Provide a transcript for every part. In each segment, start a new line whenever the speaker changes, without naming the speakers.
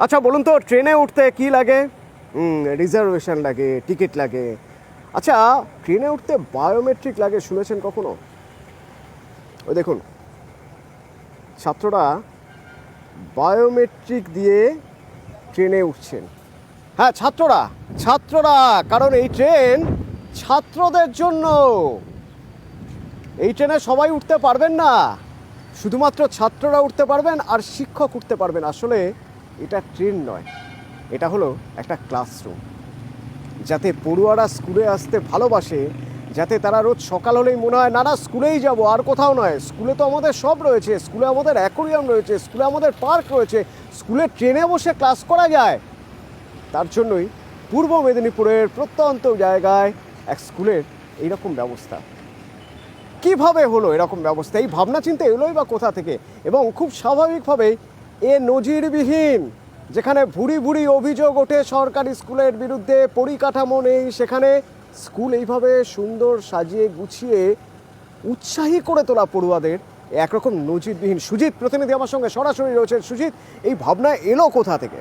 আচ্ছা বলুন তো, ট্রেনে উঠতে কি লাগে? রিজার্ভেশন লাগে, টিকিট লাগে। আচ্ছা, ট্রেনে উঠতে বায়োমেট্রিক লাগে, শুনেছেন কখনো? ওই দেখুন, ছাত্ররা বায়োমেট্রিক দিয়ে ট্রেনে উঠছেন। হ্যাঁ, ছাত্ররা ছাত্ররা কারণ এই ট্রেন ছাত্রদের জন্য। এই ট্রেনে সবাই উঠতে পারবেন না, শুধুমাত্র ছাত্ররা উঠতে পারবেন আর শিক্ষক উঠতে পারবেন। আসলে এটা ট্রেন নয়, এটা হলো একটা ক্লাসরুম। যাতে পড়ুয়ারা স্কুলে আসতে ভালোবাসে, যাতে তারা রোজ সকাল হলেই মনে হয় না না স্কুলেই যাব, আর কোথাও নয়। স্কুলে তো আমাদের সব রয়েছে, স্কুলে আমাদের অ্যাকোরিয়াম রয়েছে, স্কুলে আমাদের পার্ক রয়েছে, স্কুলে ট্রেনে বসে ক্লাস করা যায়। তার জন্যই পূর্ব মেদিনীপুরের প্রত্যন্ত জায়গায় এক স্কুলের এইরকম ব্যবস্থা। কিভাবে হলো এরকম ব্যবস্থা? এই ভাবনা চিন্তা এলোই বা কোথা থেকে? এবং খুব স্বাভাবিকভাবেই এ নজিরবিহীন, যেখানে ভুরি ভুরি অভিযোগ ওঠে সরকারি স্কুলের বিরুদ্ধে, পরিকাঠামো নেই, সেখানে স্কুল এইভাবে সুন্দর সাজিয়ে গুছিয়ে উৎসাহী করে তোলা পড়ুয়াদের একরকম নজিরবিহীন। সুজিত প্রতিনিধি আমার সঙ্গে সরাসরি রয়েছেন। সুজিত, এই ভাবনা এলো কোথা থেকে?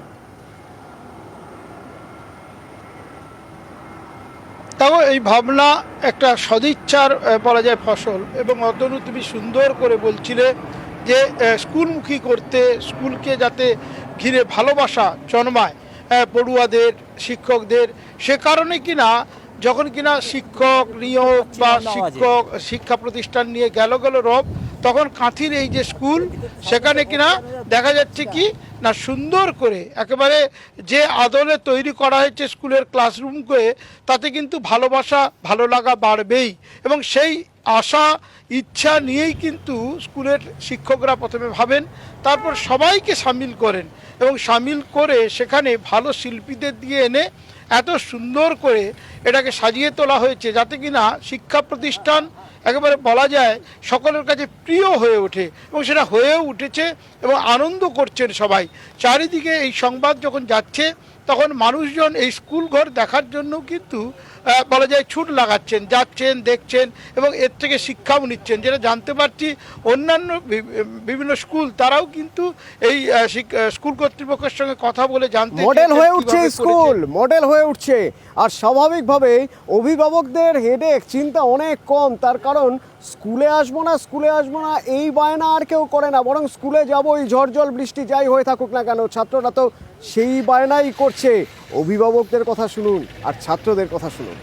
তাও এই ভাবনা একটা সদিচ্ছার বলা যায় ফসল। এবং অতনু, তুমি সুন্দর করে বলছিলে যে স্কুলমুখী করতে, স্কুলকে যাতে ঘিরে ভালোবাসা জন্মায় পড়ুয়াদের, শিক্ষকদের। সে কারণে কিনা যখন কিনা শিক্ষক নিয়োগ বা শিক্ষা প্রতিষ্ঠান নিয়ে গেল রব, তখন কাঁথির এই যে স্কুল, সেখানে কিনা দেখা যাচ্ছে কি না সুন্দর করে একেবারে যে আদলে তৈরি করা হয়েছে স্কুলের ক্লাসরুমকে, তাতে কিন্তু ভালোবাসা, ভালো লাগা বাড়বেই। এবং সেই আশা ইচ্ছা নিয়েই কিন্তু স্কুলের শিক্ষকরা প্রথমে ভাবেন, তারপর সবাইকে সামিল করেন এবং সামিল করে সেখানে ভালো শিল্পীদের দিয়ে এনে এত সুন্দর করে এটাকে সাজিয়ে তোলা হয়েছে, যাতে কিনা শিক্ষা প্রতিষ্ঠান একেবারে বলা যায় সকলের কাছে প্রিয় হয়ে ওঠে। এবং সেটা হয়েও উঠেছে এবং আনন্দ করছেন সবাই। চারিদিকে এই সংবাদ যখন যাচ্ছে, তখন মানুষজন এই স্কুল ঘর দেখার জন্য কিন্তু বলা যায় ছুট লাগাচ্ছেন, যাচ্ছেন, দেখছেন এবং এর থেকে শিক্ষাও নিচ্ছেন। যেটা জানতে পারছি, অন্যান্য বিভিন্ন স্কুল তারাও কিন্তু এই স্কুল কর্তৃপক্ষের সঙ্গে কথা বলে জানতে
মডেল হয়ে উঠছে স্কুল, মডেল হয়ে উঠছে। আর স্বাভাবিকভাবেই অভিভাবকদের হেডেক, চিন্তা অনেক কম। তার কারণ স্কুলে আসবো না এই বায়না আর কেউ করে না, বরং স্কুলে যাবো, এই ঝড় জল বৃষ্টি যাই হয়ে থাকুক না কেন। ছাত্ররা তো সেই বায়নাই করছে। অভিভাবকদের কথা শুনুন আর ছাত্রদের কথা শুনুন।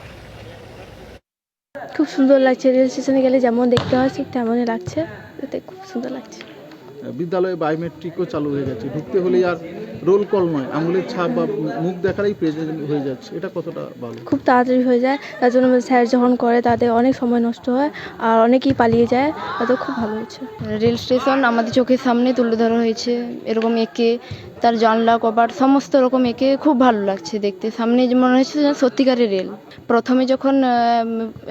খুব সুন্দর লাগছে, রেল স্টেশনে গেলে যেমন দেখতে হয় ঠিক তেমনই লাগছে, এতে খুব সুন্দর লাগছে।
বিদ্যালয়ে বায়োমেট্রিকও চালু হয়ে গেছে, ঢুকতে হলে আর রোল কল নয়, আঙুলের ছাপ বা মুখ দেখারই প্রেজেন্ট হয়ে যাচ্ছে। এটা কতটা ভালো?
খুব তাড়াতাড়ি হয়ে যায়, তার জন্য স্যার যখন করে তাতে অনেক সময় নষ্ট হয় আর অনেকেই পালিয়ে যায়, তাতে খুব ভালো হয়েছে।
রেল স্টেশন আমাদের চোখের সামনে তুলে ধরা হয়েছে, এরকম এঁকে তার জানলা কপাট সমস্ত রকম এঁকে খুব ভালো লাগছে দেখতে। সামনে মনে হচ্ছে যেন সত্যিকারের রেল। প্রথমে যখন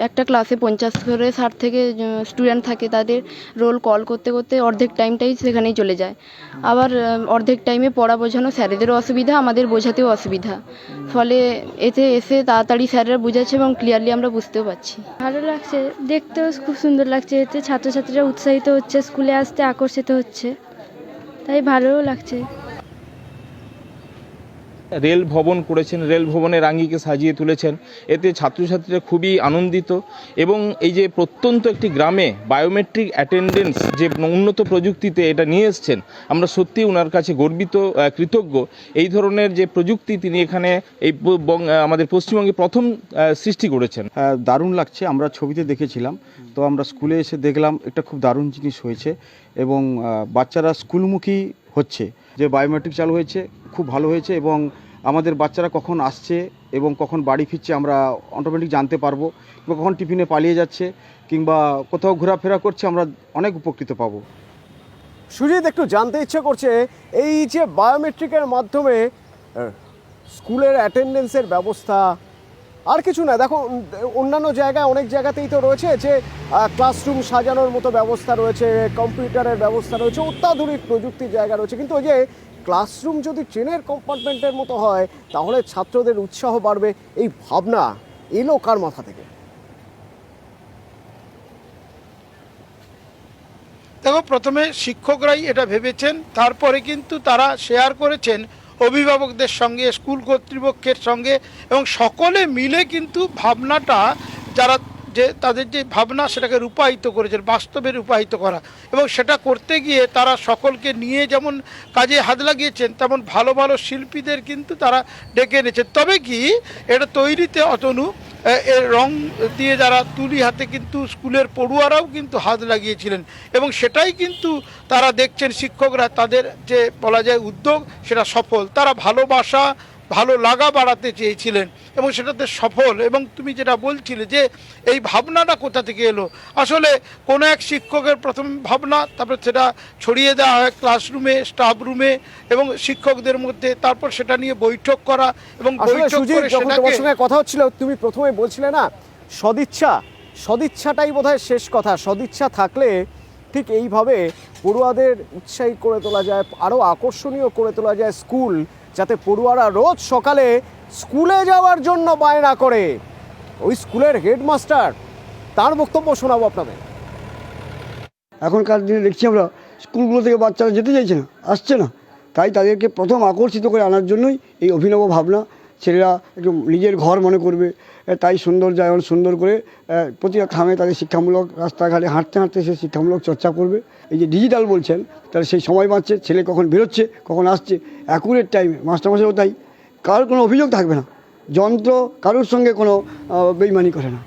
একটা ক্লাসে 50 করে 60 থেকে স্টুডেন্ট থাকে, তাদের রোল কল করতে করতে অর্ধেক টাইমটাই সেখানেই চলে যায়। আবার অর্ধেক টাইমে পড়া বোঝানো স্যারেদেরও অসুবিধা, আমাদের বোঝাতেও অসুবিধা। ফলে এতে এসে তাড়াতাড়ি স্যারেরা বোঝাচ্ছে এবং ক্লিয়ারলি আমরা বুঝতেও পারছি।
ভালো লাগছে, দেখতেও খুব সুন্দর লাগছে। এতে ছাত্রছাত্রীরা উৎসাহিত হচ্ছে, স্কুলে আসতে আকর্ষিত হচ্ছে, তাই ভালোও লাগছে।
রেল ভবন করেছেন, রেল ভবনের আঙ্গিকে সাজিয়ে তুলেছেন, এতে ছাত্রছাত্রীরা খুবই আনন্দিত। এবং এই যে প্রত্যন্ত একটি গ্রামে বায়োমেট্রিক অ্যাটেন্ডেন্স যে উন্নত প্রযুক্তিতে এটা নিয়ে এসছেন, আমরা সত্যি ওনার কাছে গর্বিত, কৃতজ্ঞ। এই ধরনের যে প্রযুক্তি তিনি এখানে এই আমাদের পশ্চিমবঙ্গে প্রথম সৃষ্টি করেছেন।
দারুণ লাগছে। আমরা ছবিতে দেখেছিলাম, তো আমরা স্কুলে এসে দেখলাম এটা খুব দারুণ জিনিস হয়েছে এবং বাচ্চারা স্কুলমুখী হচ্ছে। যে বায়োমেট্রিক চালু হয়েছে খুব ভালো হয়েছে এবং আমাদের বাচ্চারা কখন আসছে এবং কখন বাড়ি ফিরছে আমরা অটোমেটিক জানতে পারবো, কিংবা কখন টিফিনে পালিয়ে যাচ্ছে কিংবা কোথাও ঘোরাফেরা করছে, আমরা অনেক উপকৃত পাবো।
সুজিত, একটু জানতে ইচ্ছে করছে, এই যে বায়োমেট্রিকের মাধ্যমে স্কুলের অ্যাটেন্ডেন্সের ব্যবস্থা, আর কিছু না, দেখো অন্যান্য জায়গায় অনেক জায়গাতেই তো রয়েছে যে ক্লাসরুম সাজানোর মতো ব্যবস্থা রয়েছে, কম্পিউটারের ব্যবস্থা রয়েছে, অত্যাধুনিক প্রযুক্তির জায়গা রয়েছে। কিন্তু ওই যে ক্লাসরুম যদি ট্রেনের কম্পার্টমেন্টের মতো হয়, তাহলে ছাত্রদের উৎসাহ বাড়বে। এই ভাবনা এলো কার মাথা থেকে?
দেখো, প্রথমে শিক্ষকরাই এটা ভেবেছেন, তারপরে কিন্তু তারা শেয়ার করেছেন অভিভাবকদের সঙ্গে, স্কুল কর্তৃপক্ষের সঙ্গে, এবং সকলে মিলে কিন্তু ভাবনাটা যারা যে তাদের যে ভাবনা সেটাকে রূপায়িত করেছেন, বাস্তবে রূপায়িত করা, এবং সেটা করতে গিয়ে তারা সকলকে নিয়ে যেমন কাজে হাত লাগিয়েছেন, তেমন ভালো ভালো শিল্পীদের কিন্তু তারা ডেকে এনেছেন। তবে কি এটা তৈরিতে অতনু এর রং দিয়ে যারা তুলি হাতে কিন্তু স্কুলের পড়ুয়ারাও কিন্তু হাত লাগিয়েছিলেন, এবং সেটাই কিন্তু তারা দেখছেন শিক্ষকরা তাদের যে বলা যায় উদ্যোগ সেটা সফল। তারা ভালোবাসা ভালো লাগা বাড়াতে চেয়েছিলেন এবং সেটাতে সফল। এবং তুমি যেটা বলছিলে যে এই ভাবনাটা কোথা থেকে এলো, আসলে কোনো এক শিক্ষকের প্রথম ভাবনা, তারপর সেটা ছড়িয়ে দেওয়া হয় ক্লাসরুমে, স্টাফ রুমে এবং শিক্ষকদের মধ্যে, তারপর সেটা নিয়ে বৈঠক করা এবং
আসলে
বৈঠক
সুজিত,
করে
যখন তোমার
সেটাকে
সঙ্গে কথা হচ্ছিল তুমি প্রথমে বলছিলে না সদিচ্ছাটাই বোধহয় শেষ কথা। সদিচ্ছা থাকলে ঠিক এইভাবে পড়ুয়াদের উৎসাহী করে তোলা যায়, আরও আকর্ষণীয় করে তোলা যায় স্কুল, যাতে পড়ুয়ারা রোজ সকালে স্কুলে যাওয়ার জন্য বায়না করে। ওই স্কুলের হেডমাস্টার তার বক্তব্য শোনাবো আপনাদের।
এখনকার দিনে দেখছি আমরা স্কুলগুলো থেকে বাচ্চারা যেতে চাইছে না, আসছে না, তাই তাদেরকে প্রথম আকর্ষিত করে আনার জন্যই এই অভিনব ভাবনা। ছেলেরা একটু নিজের ঘর মনে করবে, তাই সুন্দর জায়গা সুন্দর করে প্রতিটা থামে তাদের শিক্ষামূলক, রাস্তাঘাটে হাঁটতে হাঁটতে সে শিক্ষামূলক চর্চা করবে। এই যে ডিজিটাল বলছেন, তাহলে সেই সময় বাঁচছে, ছেলে কখন বেরোচ্ছে কখন আসছে অ্যাকুরেট টাইমে, মাস্টারমশাইও তাই, কারোর কোনো অভিযোগ থাকবে না, যন্ত্র কারোর সঙ্গে কোনো বেইমানি করে না।